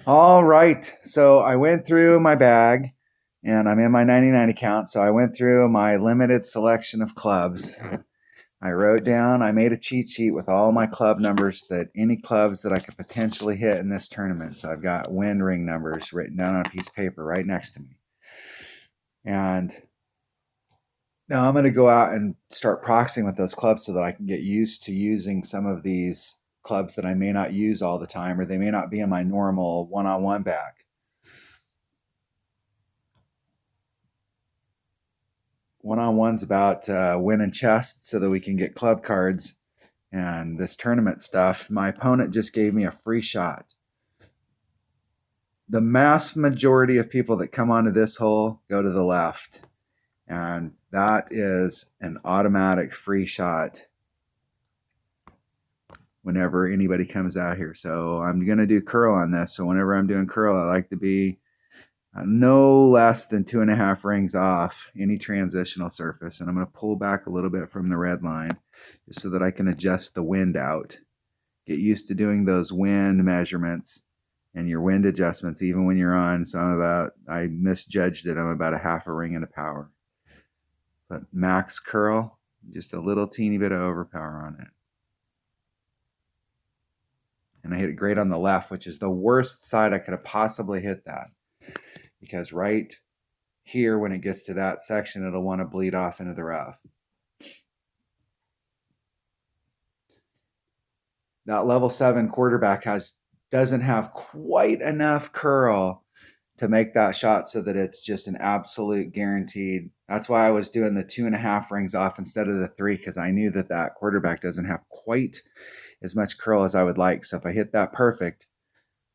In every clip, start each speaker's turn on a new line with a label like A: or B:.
A: All right. So I went through my bag and I'm in my 99 account. So I went through my limited selection of clubs. I wrote down, I made a cheat sheet with all my club numbers, that any clubs that I could potentially hit in this tournament. So I've got wind ring numbers written down on a piece of paper right next to me. And now I'm going to go out and start practicing with those clubs so that I can get used to using some of these clubs that I may not use all the time, or they may not be in my normal one-on-one bag. One-on-one's about winning chests so that we can get club cards and this tournament stuff. My opponent just gave me a free shot. The mass majority of people that come onto this hole go to the left, and that is an automatic free shot whenever anybody comes out here. So I'm going to do curl on this. So whenever I'm doing curl, I like to be no less than 2.5 rings off any transitional surface. And I'm going to pull back a little bit from the red line just so that I can adjust the wind out. Get used to doing those wind measurements and your wind adjustments even when you're on. So I misjudged it. I'm about 1/2 ring into power. But max curl, just a little teeny bit of overpower on it. And I hit it great on the left, which is the worst side I could have possibly hit that. Because right here, when it gets to that section, it'll want to bleed off into the rough. That level 7 quarterback doesn't have quite enough curl to make that shot so that it's just an absolute guaranteed. That's why I was doing the 2.5 rings off instead of the 3, because I knew that that quarterback doesn't have quite as much curl as I would like. So if I hit that perfect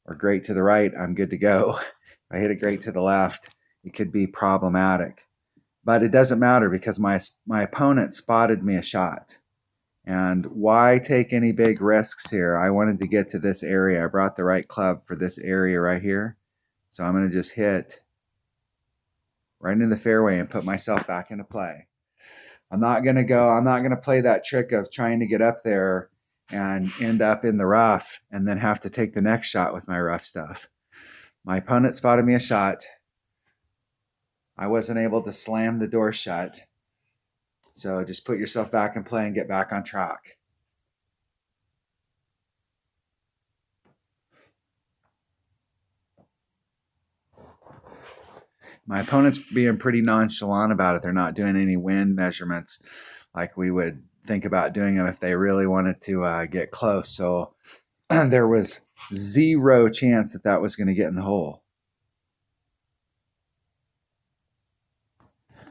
A: or great to the right, I'm good to go. If I hit it great to the left, it could be problematic. But it doesn't matter because my opponent spotted me a shot. And why take any big risks here? I wanted to get to this area. I brought the right club for this area right here. So I'm going to just hit right into the fairway and put myself back into play. I'm not going to play that trick of trying to get up there and end up in the rough and then have to take the next shot with my rough stuff. My opponent spotted me a shot. I wasn't able to slam the door shut. So just put yourself back in play and get back on track. My opponent's being pretty nonchalant about it. They're not doing any wind measurements like we would think about doing them if they really wanted to get close. So there was zero chance that that was going to get in the hole.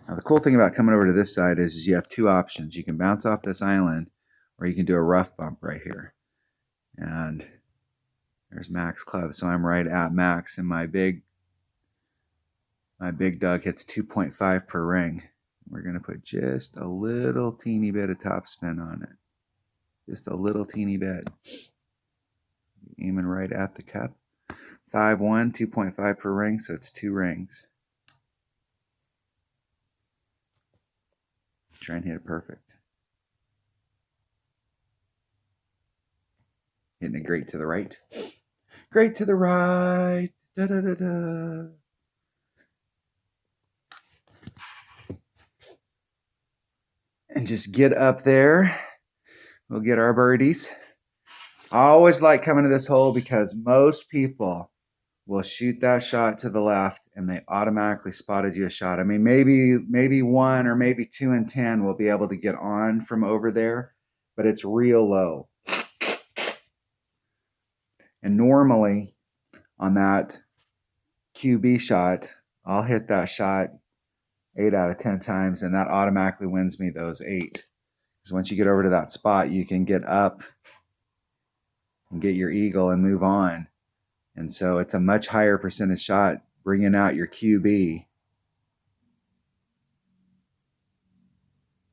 A: Now, the cool thing about coming over to this side is you have 2 options. You can bounce off this island, or you can do a rough bump right here. And there's max club. So I'm right at max, and my big dog hits 2.5 per ring. We're going to put just a little teeny bit of topspin on it. Just a little teeny bit. Aiming right at the cup. 5-1, 2.5 per ring, so it's 2 rings. Try and hit it perfect. Hitting it great to the right. Great to the right. Da da da da. And just get up there. We'll get our birdies. I always like coming to this hole because most people will shoot that shot to the left and they automatically spotted you a shot. I mean, maybe 1 or maybe 2 in 10 will be able to get on from over there, but it's real low. And normally on that QB shot, I'll hit that shot 8 out of 10 times, and that automatically wins me those 8. Because once you get over to that spot, you can get up and get your eagle and move on. And so it's a much higher percentage shot bringing out your QB.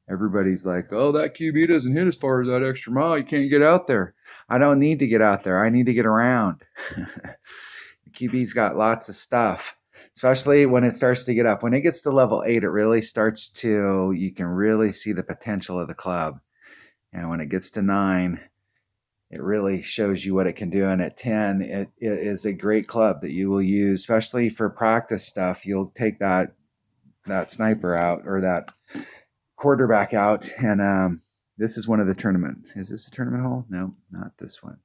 A: Everybody's like, oh, that QB doesn't hit as far as that extra mile. You can't get out there. I don't need to get out there. I need to get around. The QB's got lots of stuff, especially when it starts to get up. When it gets to level 8, it really starts you can really see the potential of the club. And when it gets to 9, it really shows you what it can do. And at 10, it is a great club that you will use, especially for practice stuff. You'll take that sniper out, or that quarterback out, and this is one of the tournament. Is this a tournament hole? No, not this one.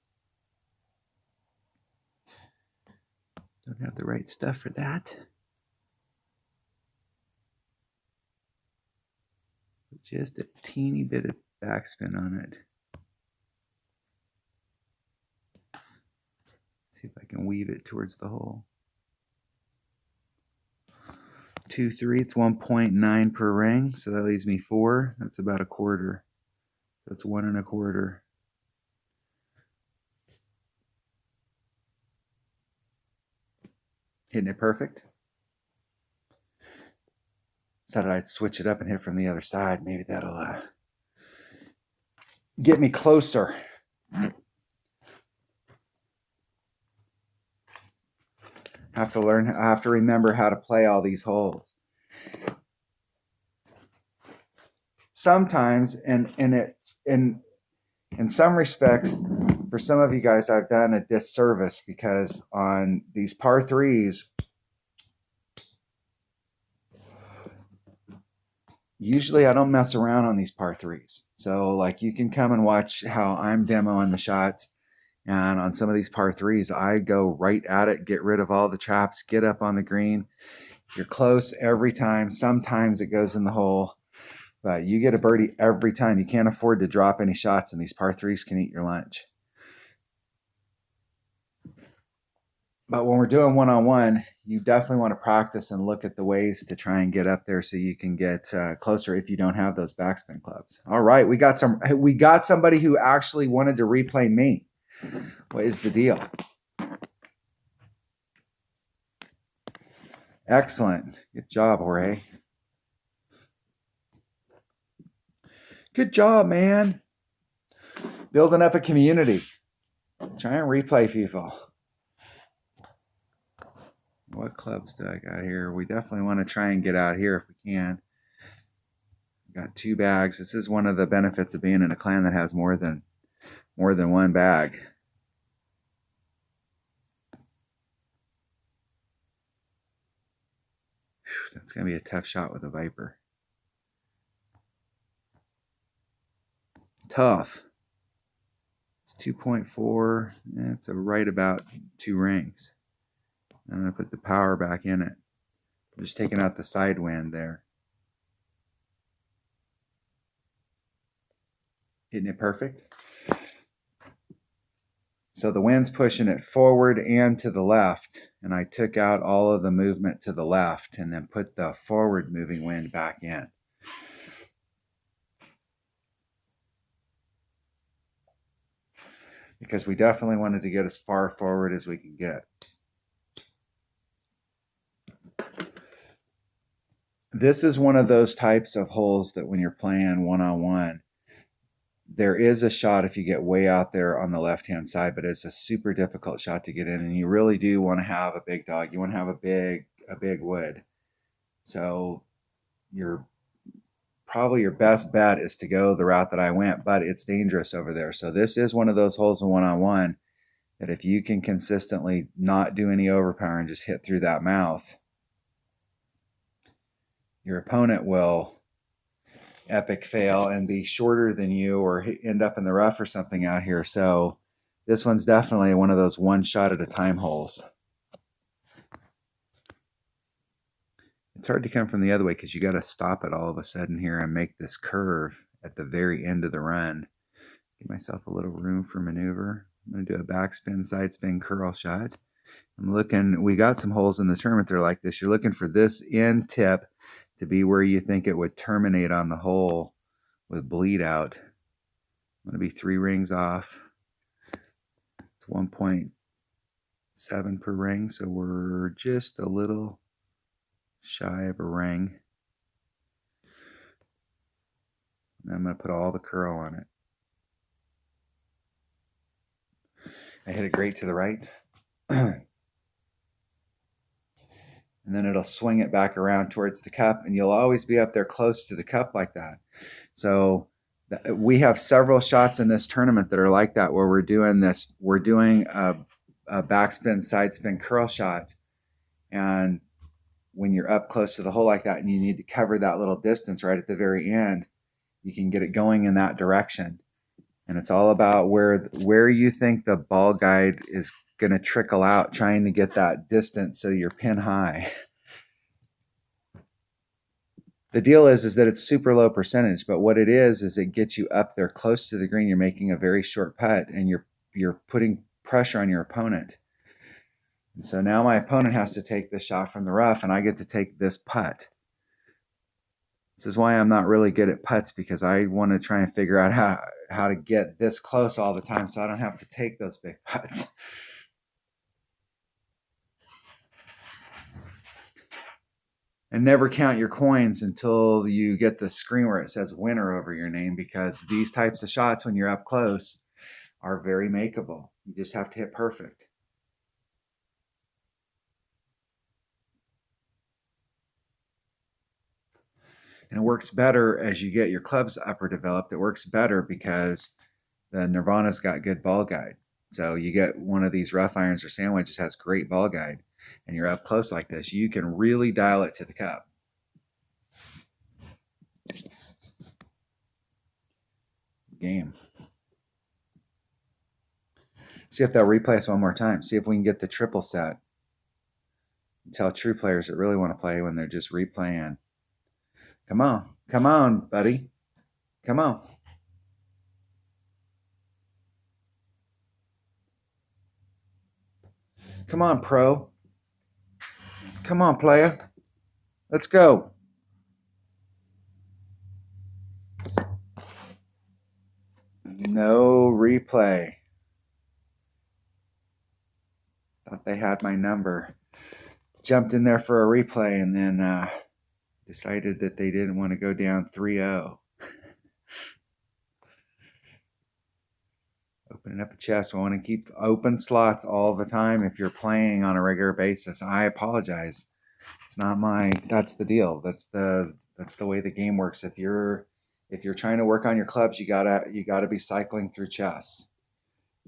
A: Don't have the right stuff for that. Just a teeny bit of backspin on it. See if I can weave it towards the hole. 2, 3, it's 1.9 per ring, so that leaves me 4. That's about a quarter. That's 1 1/4. Hitting it perfect. Decided I'd switch it up and hit from the other side. Maybe that'll get me closer. I have to remember how to play all these holes. Sometimes, and it's in some respects, for some of you guys, I've done a disservice, because on these par 3s, usually I don't mess around on these par 3s. So like, you can come and watch how I'm demoing the shots. And on some of these par 3s, I go right at it, get rid of all the traps, get up on the green. You're close every time. Sometimes it goes in the hole, but you get a birdie every time. You can't afford to drop any shots, and these par 3s can eat your lunch. But when we're doing one-on-one, you definitely want to practice and look at the ways to try and get up there so you can get closer if you don't have those backspin clubs. All right, we got somebody who actually wanted to replay me. What is the deal? Excellent. Good job, Jorge. Good job, man. Building up a community. Try and replay people. What clubs do I got here? We definitely want to try and get out here if we can. Got 2 bags. This is one of the benefits of being in a clan that has more than one bag. Whew, that's going to be a tough shot with a Viper. Tough. It's 2.4. It's a right about 2 rings. I'm going to put the power back in it. I'm just taking out the side wind there. Hitting it perfect. So the wind's pushing it forward and to the left, and I took out all of the movement to the left and then put the forward moving wind back in. Because we definitely wanted to get as far forward as we can get. This is one of those types of holes that when you're playing one-on-one, there is a shot if you get way out there on the left-hand side, but it's a super difficult shot to get in, and you really do want to have a big dog. You want to have a big wood. So probably your best bet is to go the route that I went, but it's dangerous over there. So this is one of those holes in one-on-one that if you can consistently not do any overpower and just hit through that mouth, your opponent will epic fail and be shorter than you or end up in the rough or something out here. So this one's definitely one of those one shot at a time holes. It's hard to come from the other way because you got to stop it all of a sudden here and make this curve at the very end of the run. Give myself a little room for maneuver. I'm going to do a backspin, side spin, curl shot. I'm looking, we got some holes in the tournament that are like this. You're looking for this end tip to be where you think it would terminate on the hole with bleed out. I'm going to be 3 rings off. It's 1.7 per ring, so we're just a little shy of a ring. And I'm going to put all the curl on it. I hit it great to the right. And then it'll swing it back around towards the cup, and you'll always be up there close to the cup like that. So We have several shots in this tournament that are like that, where we're doing this. We're doing a backspin, side spin, curl shot, and when you're up close to the hole like that, and you need to cover that little distance right at the very end, you can get it going in that direction. And it's all about where you think the ball guide is going to trickle out, trying to get that distance so you're pin high. The deal is that it's super low percentage, but what it is it gets you up there close to the green. You're making a very short putt, and you're putting pressure on your opponent. And so now my opponent has to take this shot from the rough, and I get to take this putt. This is why I'm not really good at putts, because I want to try and figure out how to get this close all the time so I don't have to take those big putts. And never count your coins until you get the screen where it says winner over your name, because these types of shots, when you're up close, are very makeable. You just have to hit perfect. And it works better as you get your clubs upper developed. It works better because the Nirvana's got good ball guide. So you get one of these rough irons or sandwiches has great ball guide, and you're up close like this, you can really dial it to the cup. Game. See if they'll replay us one more time. See if we can get the triple set. Tell true players that really want to play when they're just replaying. Come on, buddy. Come on. Come on, pro. Come on, player. Let's go. No replay. Thought they had my number. Jumped in there for a replay and then decided that they didn't want to go down 3-0. Opening up a chest. I want to keep open slots all the time if you're playing on a regular basis. I apologize. It's not that's the deal. That's the way the game works. If you're trying to work on your clubs, you gotta be cycling through chess.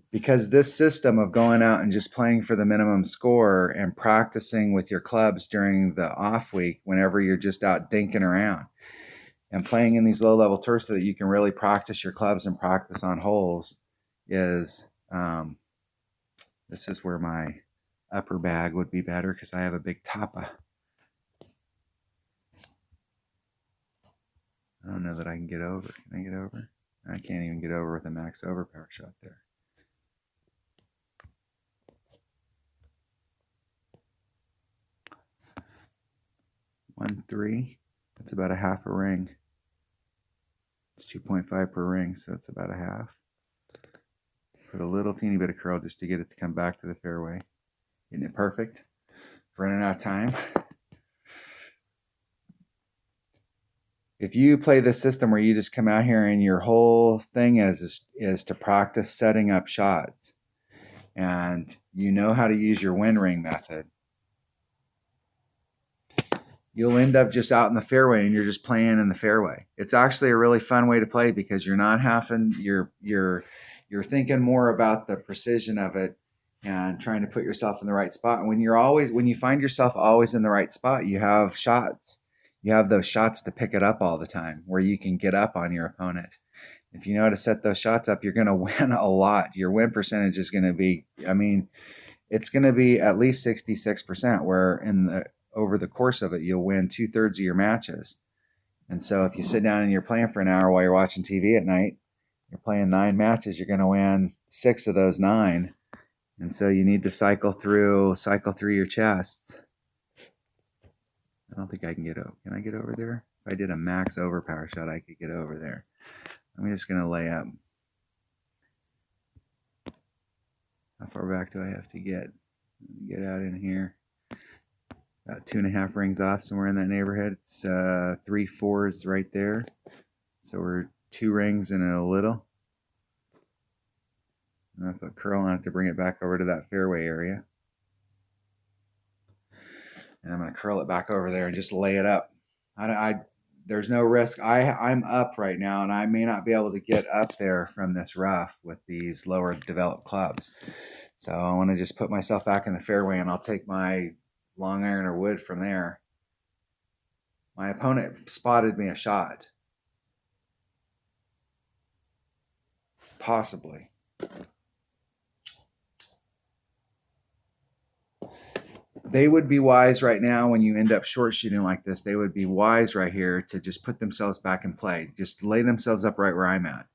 A: Because this system of going out and just playing for the minimum score and practicing with your clubs during the off week, whenever you're just out dinking around and playing in these low level tours so that you can really practice your clubs and practice on holes, is this is where my upper bag would be better, because I have a big tapa. I don't know that I can get over. Can I get over? I can't even get over with a max overpower shot there. One, 3. That's about a half a ring. It's 2.5 per ring, so it's about a half. Put a little teeny bit of curl just to get it to come back to the fairway. Isn't it perfect? Running out of time. If you play this system where you just come out here and your whole thing is to practice setting up shots, and you know how to use your wind ring method, you'll end up just out in the fairway and you're just playing in the fairway. It's actually a really fun way to play, because you're not having you're thinking more about the precision of it and trying to put yourself in the right spot. And when you find yourself always in the right spot, you have shots. You have those shots to pick it up all the time, where you can get up on your opponent. If you know how to set those shots up, you're going to win a lot. Your win percentage is going to be, it's going to be at least 66%, where over the course of it, you'll win 2/3 of your matches. And so if you sit down and you're playing for an hour while you're watching TV at night, you're playing 9 matches, you're going to win 6 of those 9. And so you need to cycle through your chests. I don't think I can get over. Can I get over there? If I did a max overpower shot, I could get over there. I'm just going to lay up. How far back do I have to get? Get out in here. About 2.5 rings off, somewhere in that neighborhood. It's 3 4s right there. So we're 2 rings and a little. I'm going to put curl on it to bring it back over to that fairway area. And I'm going to curl it back over there and just lay it up. there's no risk. I'm up right now, and I may not be able to get up there from this rough with these lower developed clubs. So I want to just put myself back in the fairway, and I'll take my long iron or wood from there. My opponent spotted me a shot. Possibly. They would be wise right now when you end up short shooting like this. They would be wise right here to just put themselves back in play. Just lay themselves up right where I'm at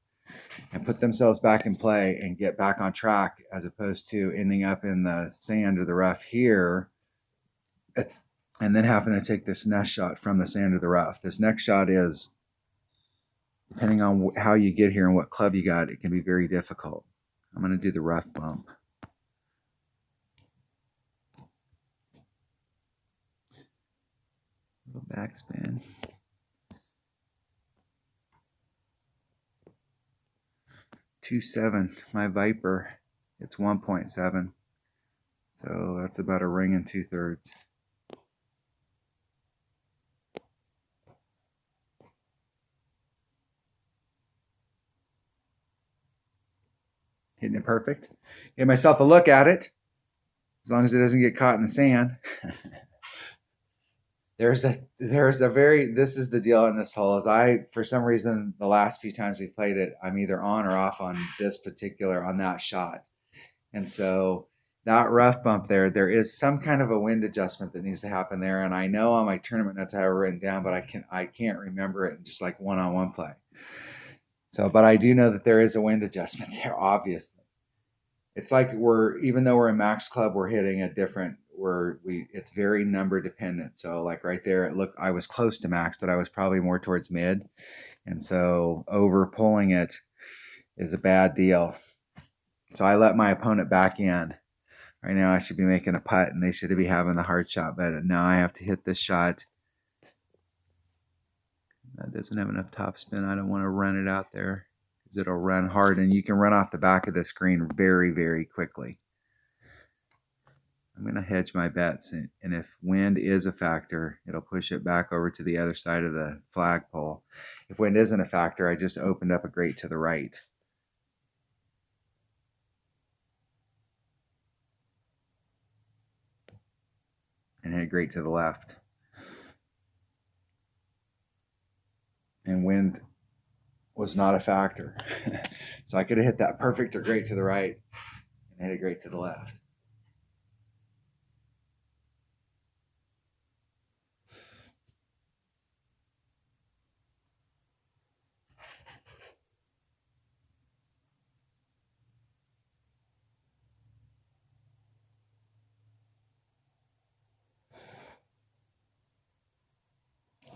A: and put themselves back in play and get back on track, as opposed to ending up in the sand or the rough here and then having to take this next shot from the sand or the rough. This next shot is, depending on how you get here and what club you got, it can be very difficult. I'm going to do the rough bump. Little backspin. 2.7. My Viper, it's 1.7. So that's about a ring and 2/3. Hitting it perfect. Give myself a look at it, as long as it doesn't get caught in the sand. This is the deal in this hole, is for some reason, the last few times we played it, I'm either on or off on that shot. And so that rough bump there is some kind of a wind adjustment that needs to happen there. And I know on my tournament notes I have it written down, but I can't remember it in just like one-on-one play. So, but I do know that there is a wind adjustment there, obviously. It's like even though we're in max club, we're hitting a different, it's very number dependent. So like right there, I was close to max, but I was probably more towards mid. And so over pulling it is a bad deal. So I let my opponent back in. Right now I should be making a putt and they should be having the hard shot, but now I have to hit this shot. That doesn't have enough topspin. I don't want to run it out there because it'll run hard, and you can run off the back of the screen very, very quickly. I'm going to hedge my bets, and if wind is a factor, it'll push it back over to the other side of the flagpole. If wind isn't a factor, I just opened up a grate to the right. And hit a grate to the left. And wind was not a factor. So I could have hit that perfect or grate to the right and hit a grate to the left.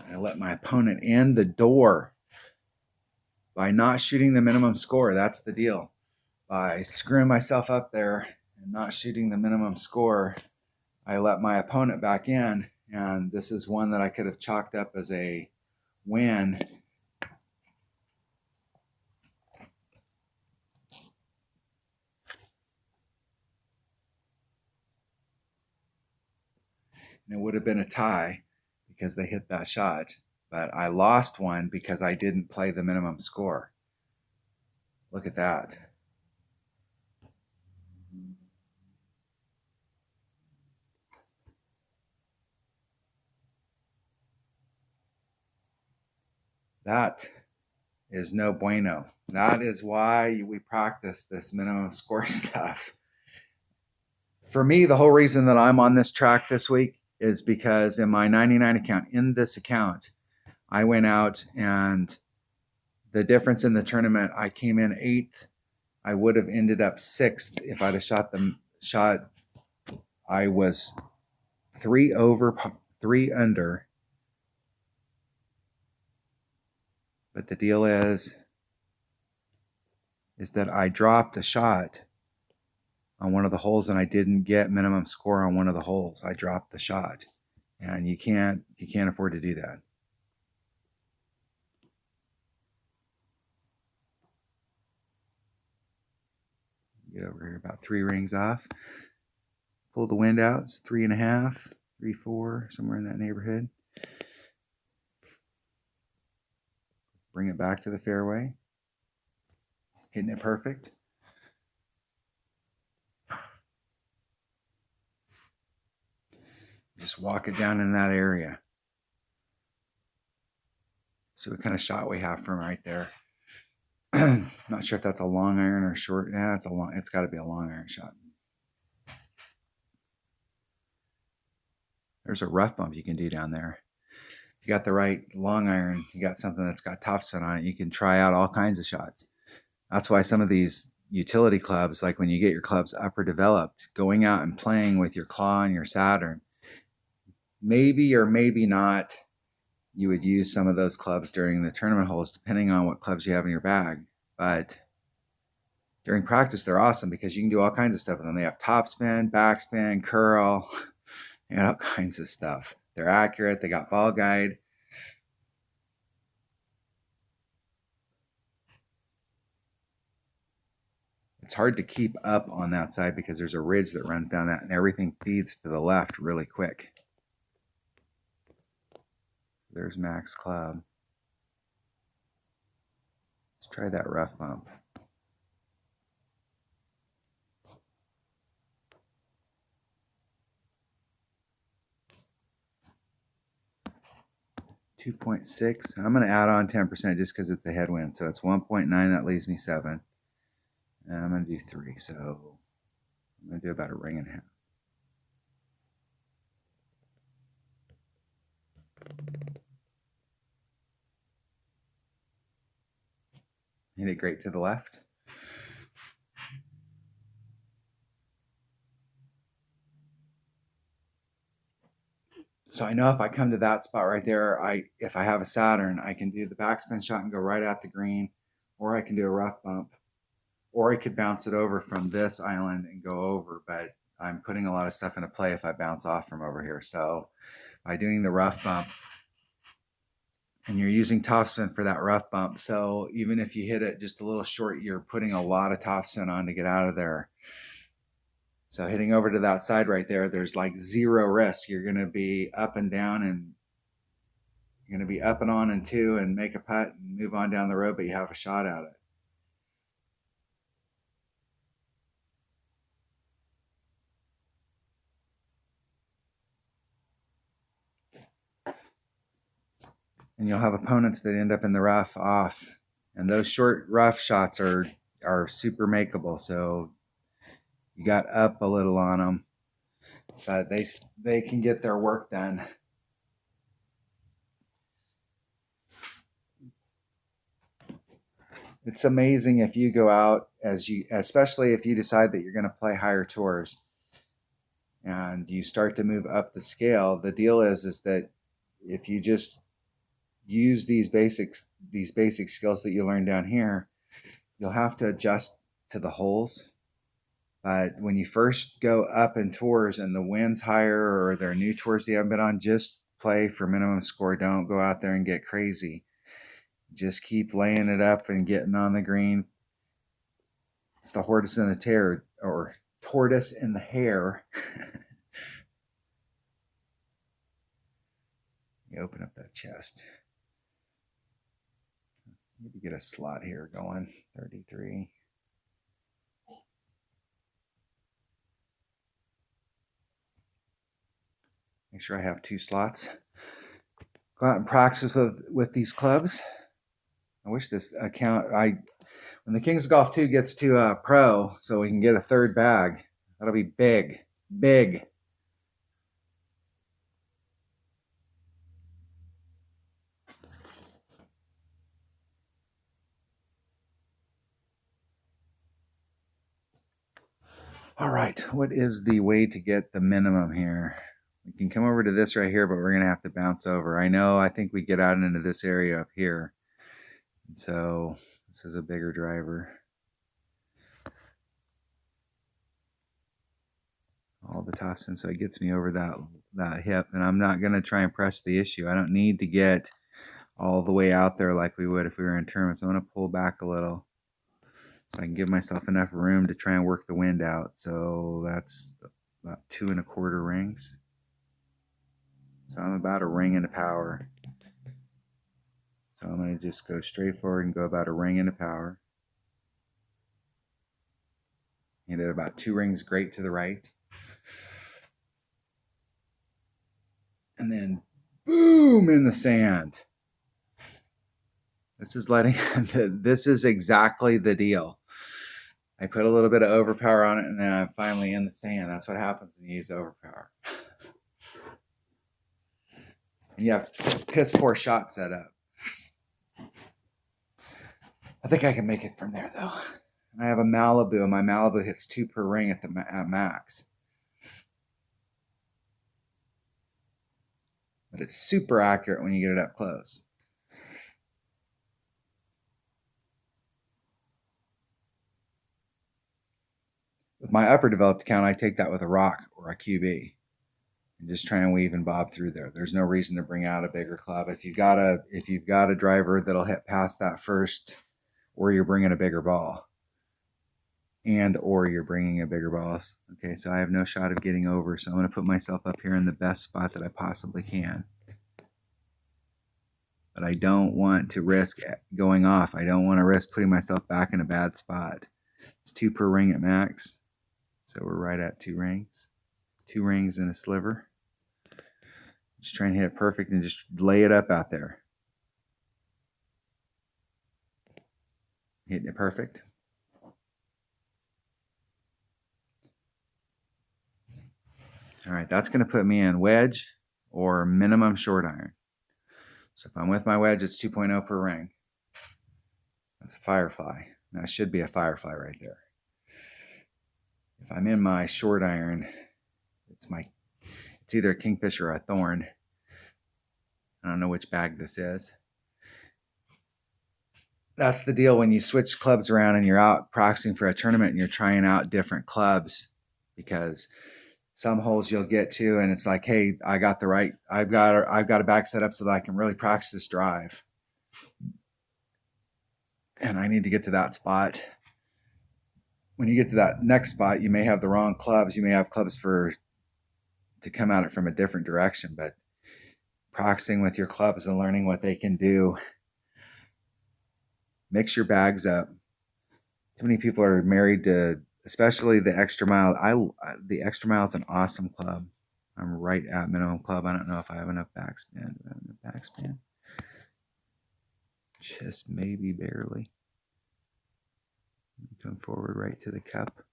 A: I let my opponent in the door by not shooting the minimum score. That's the deal. By screwing myself up there and not shooting the minimum score, I let my opponent back in. And this is one that I could have chalked up as a win. And it would have been a tie because they hit that shot. But I lost one because I didn't play the minimum score. Look at that. That is no bueno. That is why we practice this minimum score stuff. For me, the whole reason that I'm on this track this week is because in my 99 account, in this account, I went out and the difference in the tournament, I came in 8th. I would have ended up 6th if I'd have shot. I was 3 over, 3 under. But the deal is that I dropped a shot on one of the holes and I didn't get minimum score on one of the holes. I dropped the shot, and you can't afford to do that. Get over here about 3 rings off. Pull the wind out. It's 3.5, 3, 4, somewhere in that neighborhood. Bring it back to the fairway. Hitting it perfect. Just walk it down in that area. See what kind of shot we have from right there. Not sure if that's a long iron or short. Yeah, it's got to be a long iron shot. There's a rough bump you can do down there. If you got the right long iron, you got something that's got topspin on it, you can try out all kinds of shots. That's why some of these utility clubs, like when you get your clubs upper developed, going out and playing with your claw and your Saturn, maybe or maybe not, you would use some of those clubs during the tournament holes, depending on what clubs you have in your bag. But during practice, they're awesome because you can do all kinds of stuff with them. They have topspin, backspin, curl, they got all kinds of stuff. They're accurate. They got ball guide. It's hard to keep up on that side because there's a ridge that runs down that and everything feeds to the left really quick. There's Max Club. Let's try that rough bump. .6. I'm going to add on 10% just because it's a headwind. So it's 1.9. That leaves me 7. And I'm going to do 3. So I'm going to do about a ring and a half. Hit it great to the left. So I know if I come to that spot right there, if I have a Saturn, I can do the backspin shot and go right at the green, or I can do a rough bump, or I could bounce it over from this island and go over, but I'm putting a lot of stuff into play if I bounce off from over here. So by doing the rough bump, and you're using topspin for that rough bump, so even if you hit it just a little short, you're putting a lot of topspin on to get out of there. So hitting over to that side right there, there's like zero risk. You're going to be up and down, and you're going to be up and on and 2 and make a putt and move on down the road, but you have a shot at it. And you'll have opponents that end up in the rough off. And those short rough shots are super makeable. So you got up a little on them, but they can get their work done. It's amazing if you go out especially if you decide that you're going to play higher tours and you start to move up the scale. The deal is that if you just use these basic skills that you learn down here, you'll have to adjust to the holes. But when you first go up in tours and the wind's higher or there are new tours you haven't been on, just play for minimum score. Don't go out there and get crazy. Just keep laying it up and getting on the green. It's the tortoise in the tear, or tortoise in the hare. You open up that chest. Maybe get a slot here going. 33. Make sure I have 2 slots. Go out and practice with these clubs. I wish this account, when the Kings of Golf 2 gets to pro, so we can get a 3rd bag, that'll be big, big. All right, what is the way to get the minimum here? We can come over to this right here, but we're going to have to bounce over. I think we get out into this area up here. And so this is a bigger driver. All the topspin, so it gets me over that hip. And I'm not going to try and press the issue. I don't need to get all the way out there like we would if we were in tournaments. I'm going to pull back a little so I can give myself enough room to try and work the wind out. So that's about 2 1/4 rings. So I'm about a ring into power. So I'm going to just go straight forward and go about a ring into power. And at about 2 rings great to the right. And then boom in the sand. This is exactly the deal. I put a little bit of overpower on it, and then I'm finally in the sand. That's what happens when you use overpower. And you have piss poor shot set up. I think I can make it from there, though. I have a Malibu, and my Malibu hits 2 per ring at max. But it's super accurate when you get it up close. With my upper developed account, I take that with a rock or a QB and just try and weave and bob through there. There's no reason to bring out a bigger club. If you've got a driver that'll hit past that first, or you're bringing a bigger ball, or you're bringing a bigger ball. Okay, so I have no shot of getting over, so I'm going to put myself up here in the best spot that I possibly can. But I don't want to risk going off. I don't want to risk putting myself back in a bad spot. It's 2 per ring at max. So we're right at 2 rings. 2 rings and a sliver. Just try and hit it perfect and just lay it up out there. Hitting it perfect. All right, that's going to put me in wedge or minimum short iron. So if I'm with my wedge, it's 2.0 per ring. That's a Firefly. That should be a Firefly right there. If I'm in my short iron, it's either a Kingfisher or a Thorn. I don't know which bag this is. That's the deal when you switch clubs around and you're out practicing for a tournament and you're trying out different clubs, because some holes you'll get to and it's like, hey, I've got a bag set up so that I can really practice this drive. And I need to get to that spot. When you get to that next spot, you may have the wrong clubs. You may have clubs to come at it from a different direction, but practicing with your clubs and learning what they can do. Mix your bags up. Too many people are married to, especially the extra mile. The extra mile is an awesome club. I'm right at minimum club. I don't know if I have enough backspin. Do I have enough backspin? Just maybe barely. Come forward right to the cup.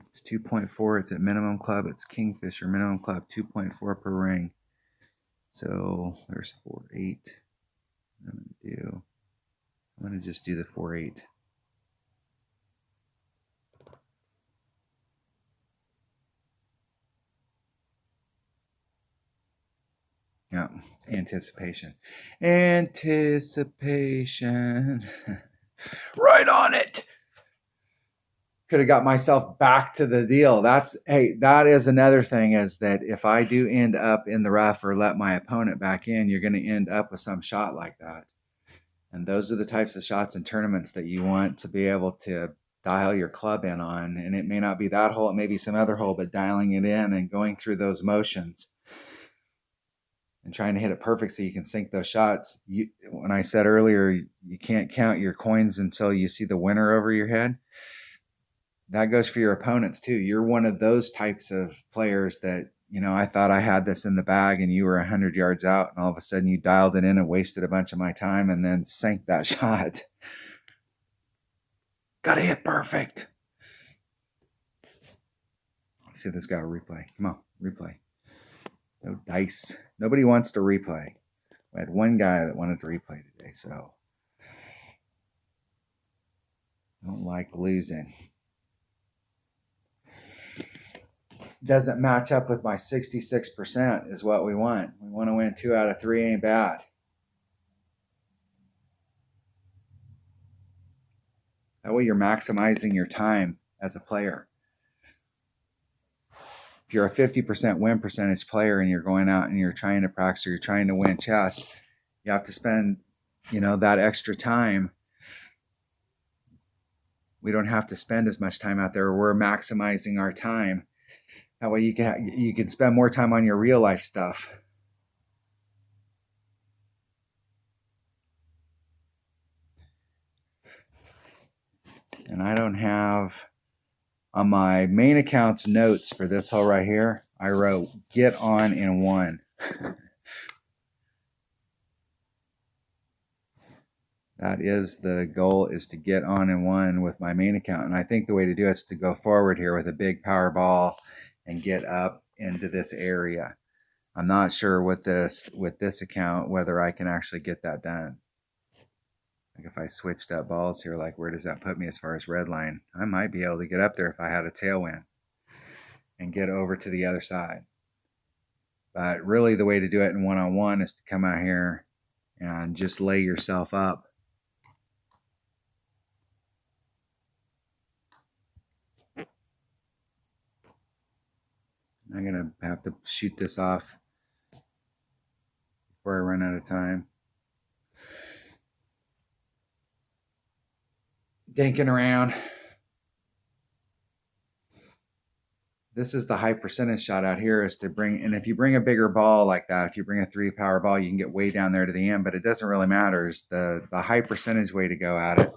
A: It's 2.4. It's at minimum club. It's Kingfisher minimum club 2.4 per ring. So there's 4.8. I'm gonna just do the 4.8. Yeah, anticipation. Right on it. Could have got myself back to the deal. That is another thing, is that if I do end up in the rough or let my opponent back in, you're going to end up with some shot like that. And those are the types of shots in tournaments that you want to be able to dial your club in on. And it may not be that hole, it may be some other hole, but dialing it in and going through those motions and trying to hit it perfect so you can sink those shots. When I said earlier, you can't count your coins until you see the winner over your head. That goes for your opponents too. You're one of those types of players that, I thought I had this in the bag and you were 100 yards out and all of a sudden you dialed it in and wasted a bunch of my time and then sank that shot. Got to hit perfect. Let's see if this guy will replay. Come on, replay. No dice. Nobody wants to replay. We had one guy that wanted to replay today, so don't like losing. Doesn't match up with my 66% is what we want. We want to win 2 out of 3 ain't bad. That way you're maximizing your time as a player. If you're a 50% win percentage player and you're going out and you're trying to practice or you're trying to win chess, you have to spend, that extra time. We don't have to spend as much time out there. We're maximizing our time. That way you can spend more time on your real life stuff. And I don't have, on my main account's notes for this hole right here, I wrote get on in one. That is the goal, is to get on in one with my main account. And I think the way to do it is to go forward here with a big power ball and get up into this area. I'm not sure with this account whether I can actually get that done. Like if I switched up balls here, like where does that put me as far as red line? I might be able to get up there if I had a tailwind and get over to the other side. But really the way to do it in one-on-one is to come out here and just lay yourself up. I'm going to have to shoot this off before I run out of time. Dinking around. This is the high percentage shot out here, is to bring, and if you bring a bigger ball like that, if you bring a 3 power ball, you can get way down there to the end, but it doesn't really matter. It's the high percentage way to go at it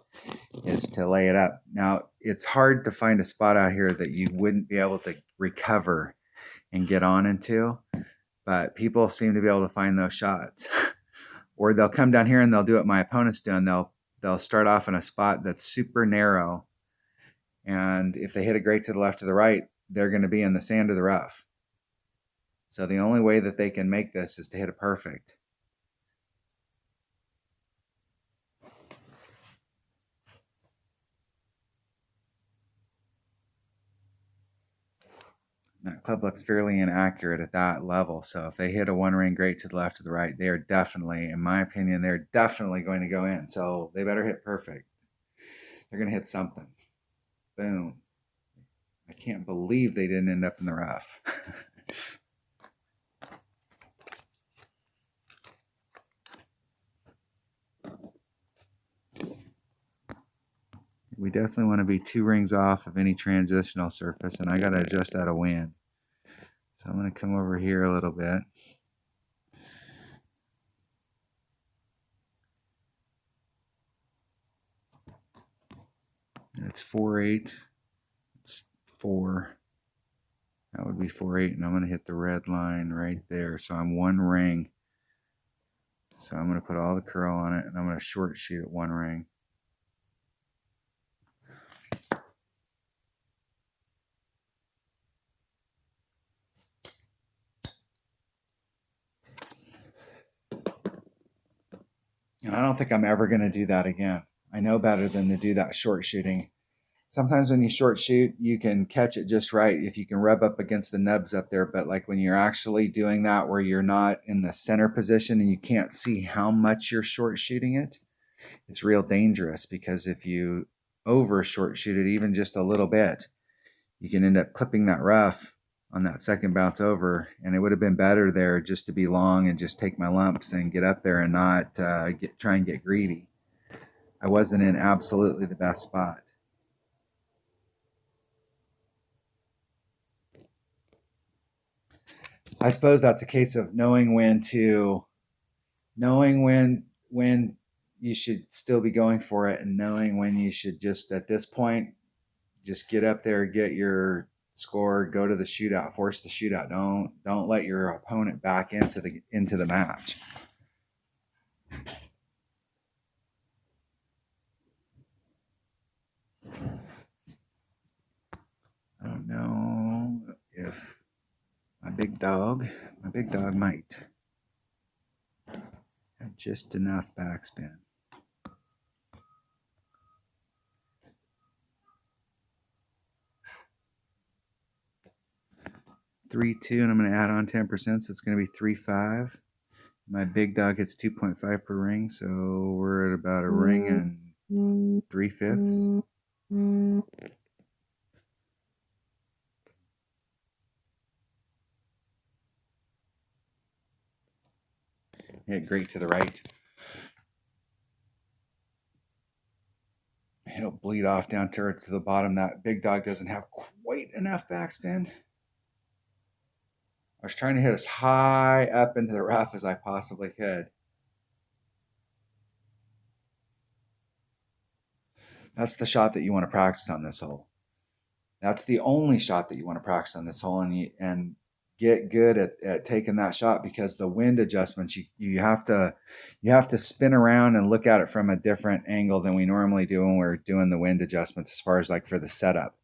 A: is to lay it up. Now, it's hard to find a spot out here that you wouldn't be able to recover and get on into, but people seem to be able to find those shots. Or they'll come down here and they'll do what my opponent's doing. They'll start off in a spot that's super narrow, and if they hit it great to the left or the right, they're going to be in the sand of the rough. So the only way that they can make this is to hit it perfect. That club looks fairly inaccurate at that level. So if they hit a one ring great to the left or the right, they are definitely, in my opinion, they're definitely going to go in. So they better hit perfect. They're going to hit something. Boom. I can't believe they didn't end up in the rough. We definitely want to be 2 rings off of any transitional surface, and I got to adjust that a wind. So I'm going to come over here a little bit. It's 4/8. It's 4. That would be 4/8, and I'm going to hit the red line right there. So I'm 1 ring. So I'm going to put all the curl on it, and I'm going to short shoot at 1 ring. And I don't think I'm ever going to do that again. I know better than to do that short shooting. Sometimes when you short shoot, you can catch it just right if you can rub up against the nubs up there. But like when you're actually doing that where you're not in the center position and you can't see how much you're short shooting it, it's real dangerous, because if you over short shoot it even just a little bit, you can end up clipping that rough on that second bounce over. And it would have been better there just to be long and just take my lumps and get up there and not try and get greedy. I wasn't in absolutely the best spot. I suppose that's a case of knowing when you should still be going for it, and knowing when you should just, at this point, just get up there, get your score, go to the shootout, force the shootout. Don't let your opponent back into the match. I don't know if my big dog might have just enough backspin. 3.2, and I'm going to add on 10%, so it's going to be 3.5. My big dog hits 2.5 per ring, so we're at about a ring and 3/5. Hit great to the right. It'll bleed off down to the bottom. That big dog doesn't have quite enough backspin. I was trying to hit as high up into the rough as I possibly could. That's the shot that you want to practice on this hole. That's the only shot that you want to practice on this hole, and get good at taking that shot, because the wind adjustments, you have to spin around and look at it from a different angle than we normally do when we're doing the wind adjustments, as far as like for the setup,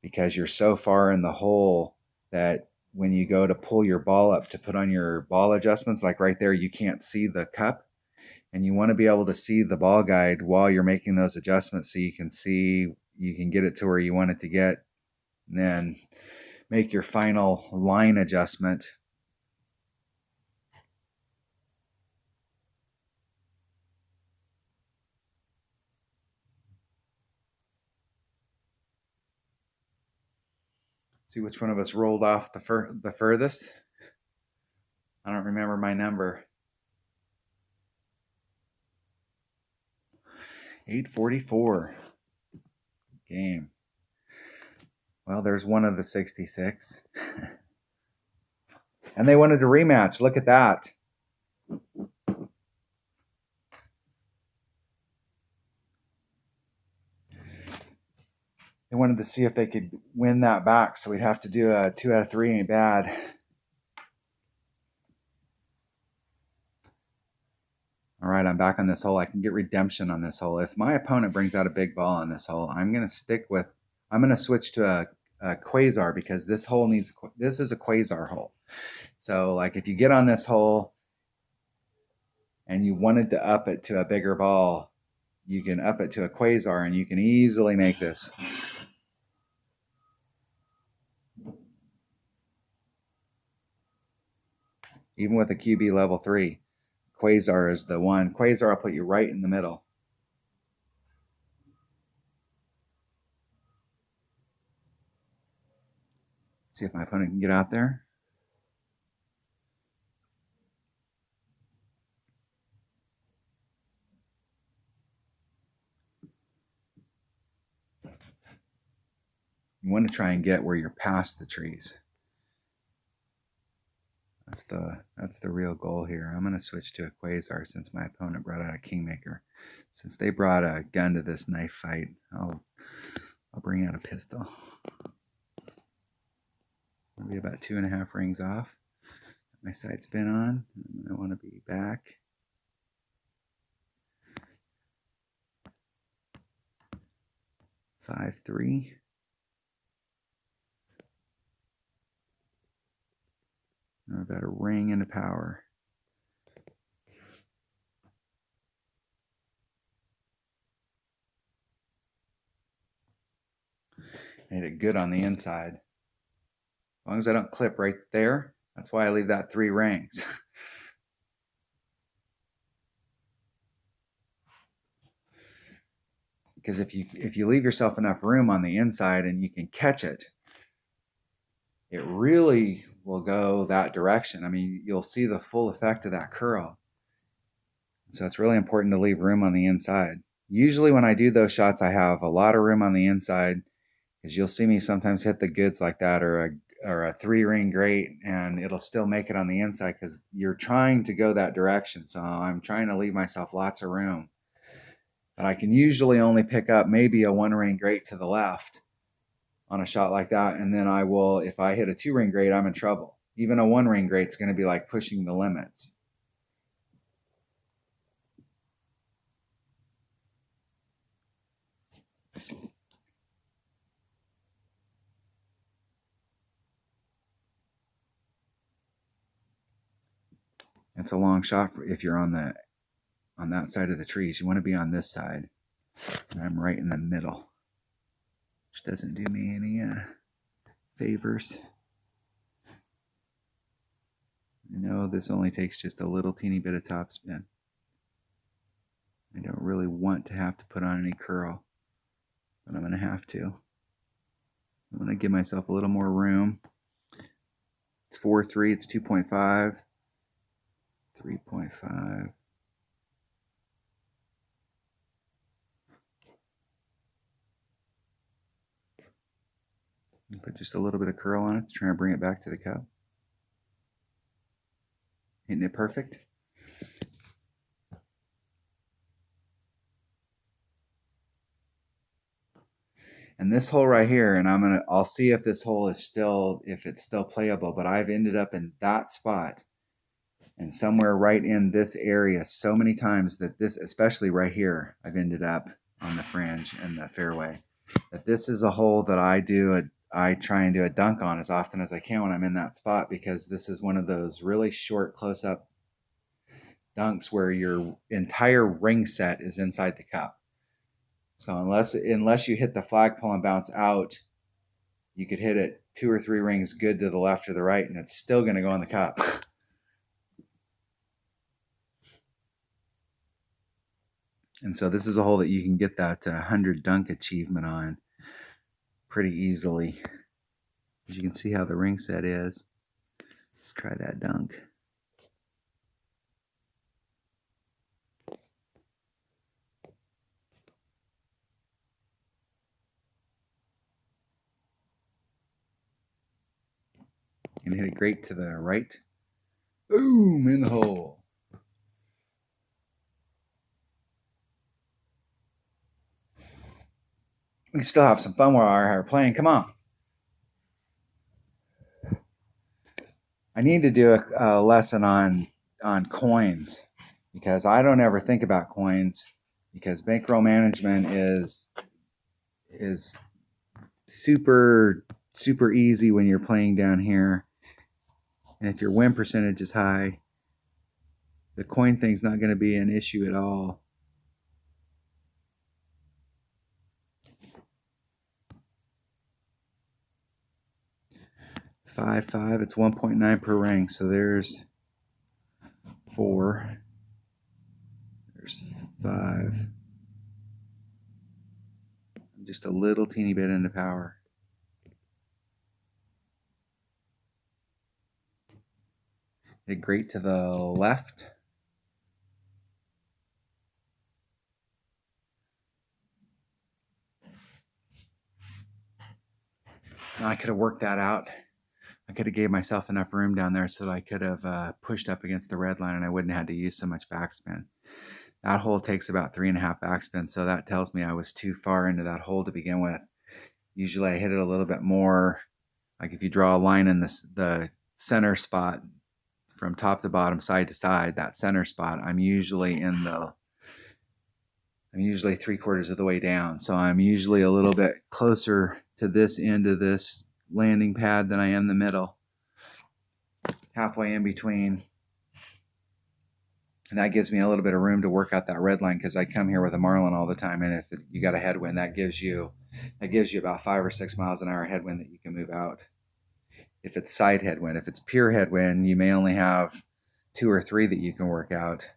A: because you're so far in the hole that when you go to pull your ball up to put on your ball adjustments, like right there, you can't see the cup. And you want to be able to see the ball guide while you're making those adjustments, so you can get it to where you want it to get, and then make your final line adjustment. See which one of us rolled off the furthest. I don't remember my number. 844. Game. Well, there's one of the 66. And they wanted to rematch. Look at that. They wanted to see if they could win that back, so we'd have to do a 2 out of 3 ain't bad. All right, I'm back on this hole. I can get redemption on this hole. If my opponent brings out a big ball on this hole, I'm going to switch to a quasar, because this is a quasar hole. So like if you get on this hole and you wanted to up it to a bigger ball, you can up it to a quasar and you can easily make this. Even with a QB level 3, quasar is the one. Quasar will put you right in the middle. See if my opponent can get out there. You want to try and get where you're past the trees. That's the real goal here. I'm going to switch to a quasar since my opponent brought out a kingmaker. Since they brought a gun to this knife fight, I'll bring out a pistol. I'll be about 2.5 rings off. My side spin on. I want to be back. Five, 3. About a ring and a power. Made it good on the inside. As long as I don't clip right there, that's why I leave that 3 rings. Because if you leave yourself enough room on the inside and you can catch it, it really will go that direction. I mean, you'll see the full effect of that curl. So it's really important to leave room on the inside. Usually when I do those shots, I have a lot of room on the inside, because you'll see me sometimes hit the goods like that, or a 3-ring great, and it'll still make it on the inside because you're trying to go that direction. So I'm trying to leave myself lots of room. But I can usually only pick up maybe a 1-ring great to the left on a shot like that. And then I will, if I hit a 2-ring great, I'm in trouble. Even a 1-ring great's going to be like pushing the limits. It's a long shot if you're on that side of the trees. You want to be on this side. And I'm right in the middle, which doesn't do me any favors. I know this only takes just a little teeny bit of topspin. I don't really want to have to put on any curl, but I'm going to have to. I'm going to give myself a little more room. It's 4.3, it's 2.5, 3.5. Put just a little bit of curl on it to try and bring it back to the cup. Hitting it perfect. And this hole right here, and I'll see if this hole is still, if it's still playable, but I've ended up in that spot and somewhere right in this area so many times that this, especially right here, I've ended up on the fringe and the fairway. That this is a hole that I try and do a dunk on as often as I can when I'm in that spot, because this is one of those really short close-up dunks where your entire ring set is inside the cup. So unless you hit the flagpole and bounce out, you could hit it 2 or 3 rings good to the left or the right, and it's still going to go in the cup. And so this is a hole that you can get that 100 dunk achievement on pretty easily. As you can see how the ring set is. Let's try that dunk. And hit it great to the right. Boom, in the hole. We can still have some fun while we're playing. Come on. I need to do a lesson on coins, because I don't ever think about coins, because bankroll management is super easy when you're playing down here. And if your win percentage is high, the coin thing's not going to be an issue at all. Five, it's 1.9 per ring. So there's 4. There's 5. Just a little teeny bit into power. Hit great to the left. I could have worked that out. I could have gave myself enough room down there so that I could have pushed up against the red line and I wouldn't have had to use so much backspin. That hole takes about 3.5 backspin, so that tells me I was too far into that hole to begin with. Usually I hit it a little bit more. Like if you draw a line in the center spot from top to bottom, side to side, that center spot, I'm usually 3/4 of the way down. So I'm usually a little bit closer to this end of this landing pad than I am the middle. Halfway in between. And that gives me a little bit of room to work out that red line, because I come here with a marlin all the time, and if you got a headwind, that gives you about 5 or 6 miles an hour headwind that you can move out. If it's side headwind, if it's pure headwind, you may only have 2 or 3 that you can work out.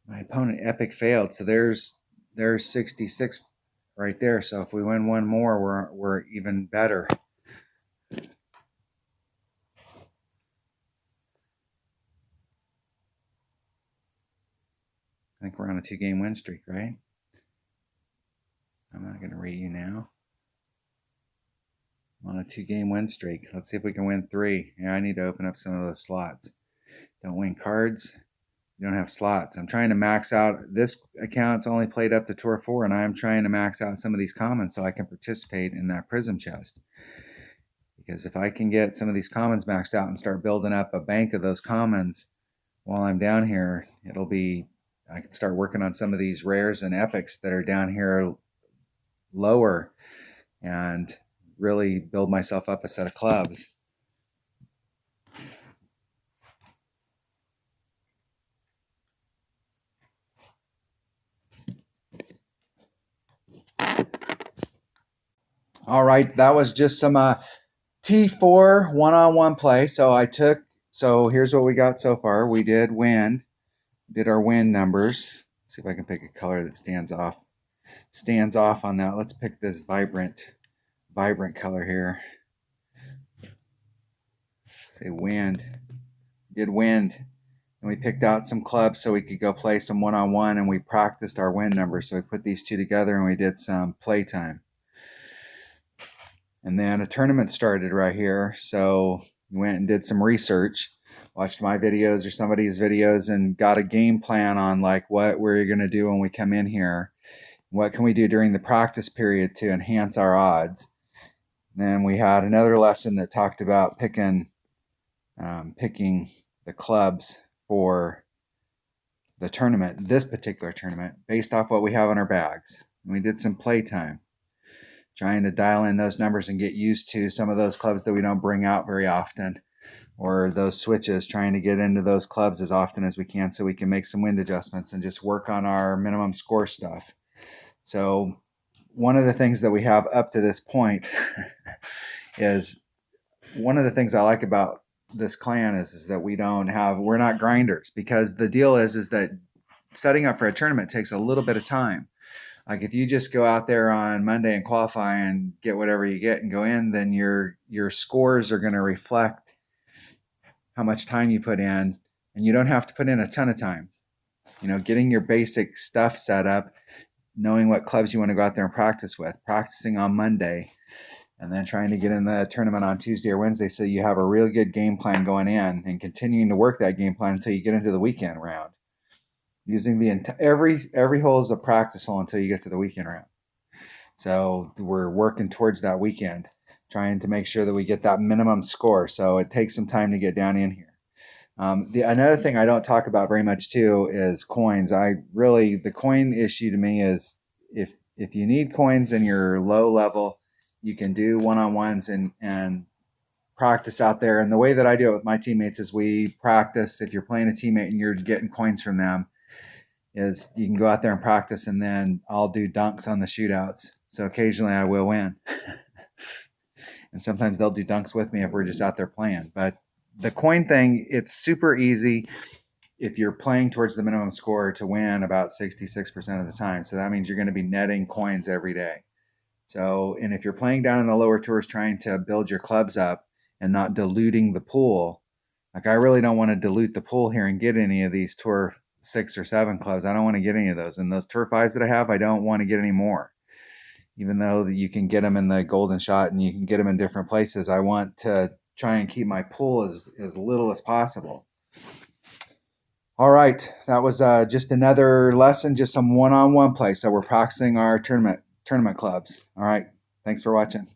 A: My opponent epic failed, so there's 66 right there. So if we win one more, we're even better. I think we're on a 2-game win streak, right? I'm not going to rate you now. I'm on a 2-game win streak. Let's see if we can win 3. Yeah, I need to open up some of those slots. Don't win cards. You don't have slots. I'm trying to max out. This account's only played up to Tour 4, and I'm trying to max out some of these commons so I can participate in that prism chest. Because if I can get some of these commons maxed out and start building up a bank of those commons while I'm down here, I can start working on some of these rares and epics that are down here lower and really build myself up a set of clubs. All right, that was just some T4 one-on-one play. So here's what we got so far. We did our wind numbers. Let's see if I can pick a color that stands off on that. Let's pick this vibrant color here. Say wind. Did wind. And we picked out some clubs so we could go play some one-on-one, and we practiced our wind numbers. So we put these two together and we did some playtime. And then a tournament started right here. So went and did some research, watched my videos or somebody's videos, and got a game plan on like what we're going to do when we come in here. What can we do during the practice period to enhance our odds? Then we had another lesson that talked about picking the clubs for the tournament, this particular tournament, based off what we have in our bags. And we did some playtime, trying to dial in those numbers and get used to some of those clubs that we don't bring out very often, or those switches, trying to get into those clubs as often as we can so we can make some wind adjustments and just work on our minimum score stuff. So one of the things that we have up to this point is one of the things I like about this clan is that we're not grinders, because the deal is that setting up for a tournament takes a little bit of time. Like if you just go out there on Monday and qualify and get whatever you get and go in, then your scores are going to reflect how much time you put in, and you don't have to put in a ton of time. Getting your basic stuff set up, knowing what clubs you want to go out there and practice with, practicing on Monday, and then trying to get in the tournament on Tuesday or Wednesday, so you have a real good game plan going in, and continuing to work that game plan until you get into the weekend round. Using every hole is a practice hole until you get to the weekend round. So we're working towards that weekend, trying to make sure that we get that minimum score. So it takes some time to get down in here. Another thing I don't talk about very much too is coins. The coin issue to me is if you need coins and you're low level, you can do one-on-ones and practice out there. And the way that I do it with my teammates is we practice. If you're playing a teammate and you're getting coins from them, is you can go out there and practice, and then I'll do dunks on the shootouts. So occasionally I will win. And sometimes they'll do dunks with me if we're just out there playing. But the coin thing, it's super easy if you're playing towards the minimum score to win about 66% of the time. So that means you're going to be netting coins every day. So, and if you're playing down in the lower tours trying to build your clubs up and not diluting the pool, like I really don't want to dilute the pool here and get any of these tour 6 or 7 clubs. I don't want to get any of those. And those tour 5s that I have, I don't want to get any more. Even though you can get them in the Golden Shot and you can get them in different places, I want to try and keep my pool as little as possible. All right, that was just another lesson, just some one-on-one play. So we're practicing our tournament clubs. All right, thanks for watching.